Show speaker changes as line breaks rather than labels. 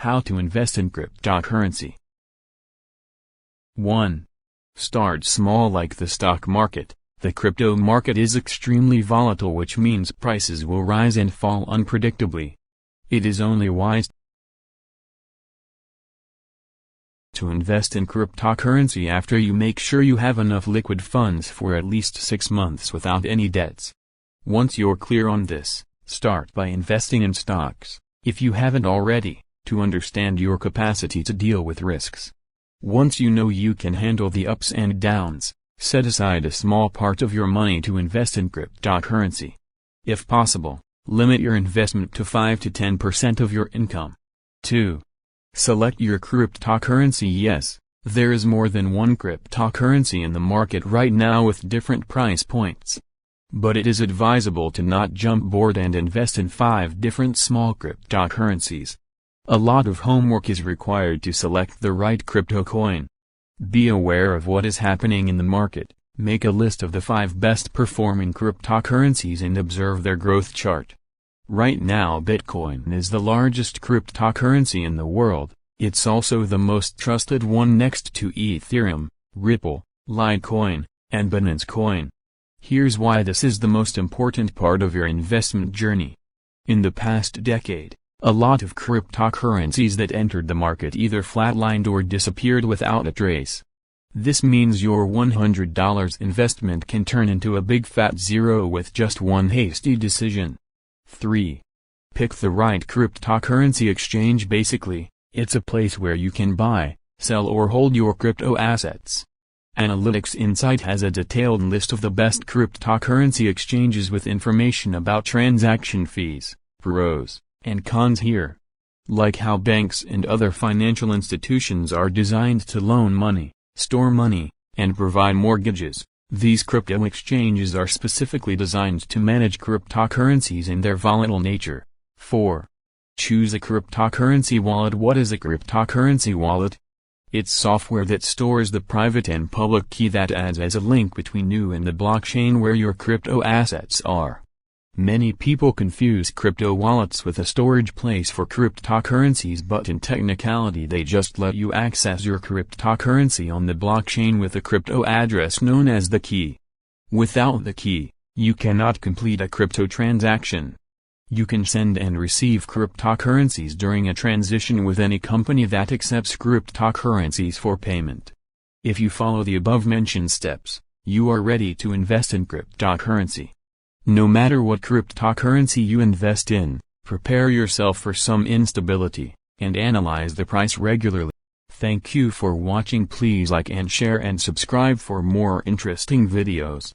How to invest in cryptocurrency. 1. Start small. Like the stock market, the crypto market is extremely volatile, which means prices will rise and fall unpredictably. It is only wise to invest in cryptocurrency after you make sure you have enough liquid funds for at least 6 months without any debts. Once you're clear on this, start by investing in stocks, if you haven't already, to understand your capacity to deal with risks. Once you know you can handle the ups and downs, set aside a small part of your money to invest in cryptocurrency. If possible, limit your investment to 5 to 10% of your income. 2. Select your cryptocurrency. Yes, there is more than one cryptocurrency in the market right now with different price points. But it is advisable to not jump board and invest in 5 different small cryptocurrencies. A lot of homework is required to select the right crypto coin. Be aware of what is happening in the market, make a list of the 5 best performing cryptocurrencies and observe their growth chart. Right now Bitcoin is the largest cryptocurrency in the world. It's also the most trusted one next to Ethereum, Ripple, Litecoin, and Binance Coin. Here's why this is the most important part of your investment journey. In the past decade, a lot of cryptocurrencies that entered the market either flatlined or disappeared without a trace. This means your $100 investment can turn into a big fat zero with just one hasty decision. 3. Pick the right cryptocurrency exchange. Basically, it's a place where you can buy, sell or hold your crypto assets. Analytics Insight has a detailed list of the best cryptocurrency exchanges with information about transaction fees, pros, and cons here. Like how banks and other financial institutions are designed to loan money, store money, and provide mortgages, these crypto exchanges are specifically designed to manage cryptocurrencies and their volatile nature. 4. Choose a cryptocurrency wallet. What is a cryptocurrency wallet? It's software that stores the private and public key that adds as a link between you and the blockchain where your crypto assets are. Many people confuse crypto wallets with a storage place for cryptocurrencies, but in technicality they just let you access your cryptocurrency on the blockchain with a crypto address known as the key. Without the key, you cannot complete a crypto transaction. You can send and receive cryptocurrencies during a transition with any company that accepts cryptocurrencies for payment. If you follow the above-mentioned steps, you are ready to invest in cryptocurrency. No matter what cryptocurrency you invest in, prepare yourself for some instability, and analyze the price regularly. Thank you for watching. Please like and share and subscribe for more interesting videos.